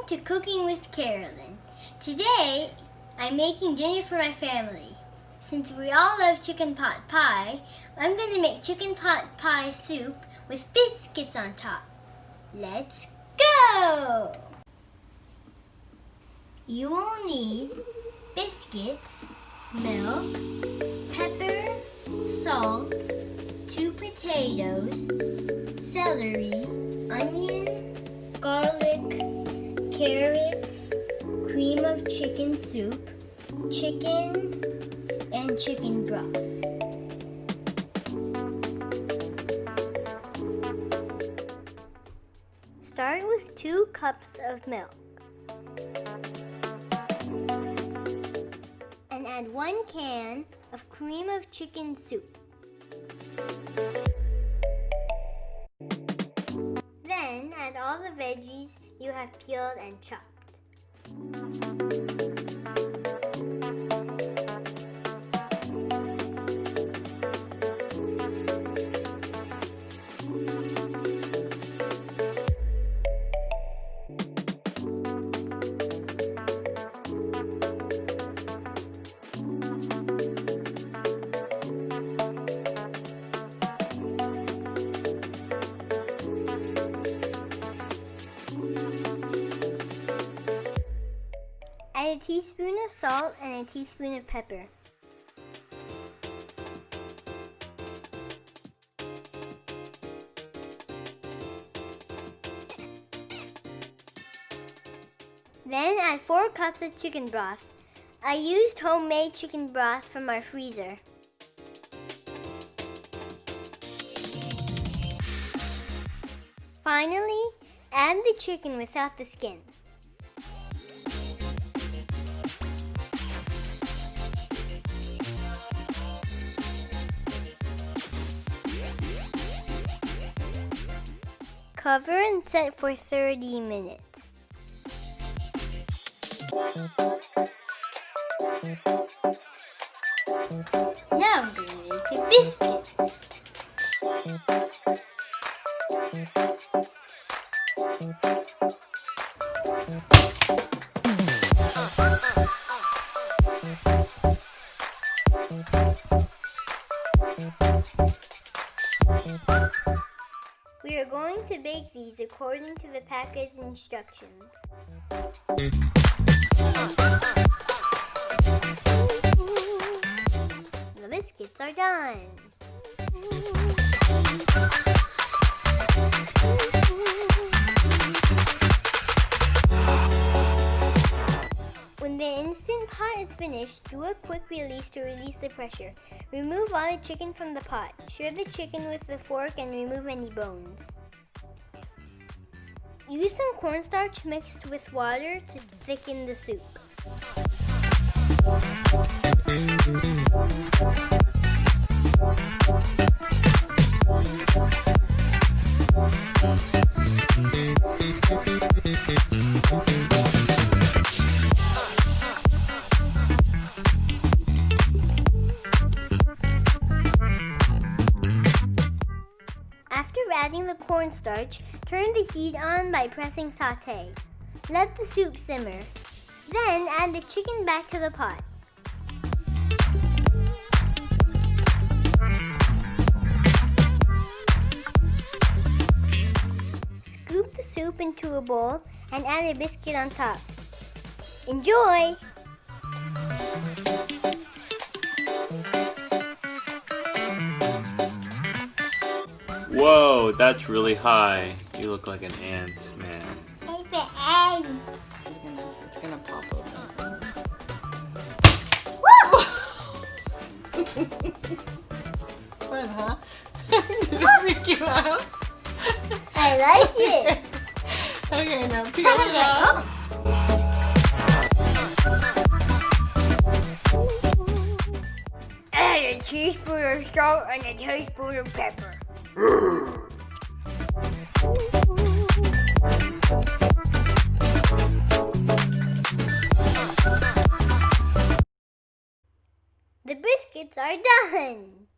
Welcome to Cooking with Carolyn. Today, I'm making dinner for my family. Since we all love chicken pot pie, I'm going to make chicken pot pie soup with biscuits on top. Let's go! You will need biscuits, milk, pepper, salt, 2 potatoes, celery, onion, garlic, carrots, cream of chicken soup, chicken, and chicken broth. Start with 2 cups of milk. And add 1 can of cream of chicken soup. Then add all the veggies you have peeled and chopped. Add a teaspoon of salt and a teaspoon of pepper. Then add 4 cups of chicken broth. I used homemade chicken broth from our freezer. Finally, add the chicken without the skin. Cover and set for 30 minutes. Now I'm going to make the biscuits. We are going to bake these according to the package instructions. The biscuits are done. When the Instant Pot is finished, do a quick release to release the pressure. Remove all the chicken from the pot. Stir the chicken with the fork and remove any bones. Use some cornstarch mixed with water to thicken the soup. After adding the cornstarch, turn the heat on by pressing sauté. Let the soup simmer. Then add the chicken back to the pot. Scoop the soup into a bowl and add a biscuit on top. Enjoy! Whoa, that's really high. You look like an ant, man. It's an egg. It's gonna pop open. Fun, huh? Did it freak you out? I like it. Okay, now peel it out. Add a teaspoon of salt and a teaspoon of pepper. The biscuits are done.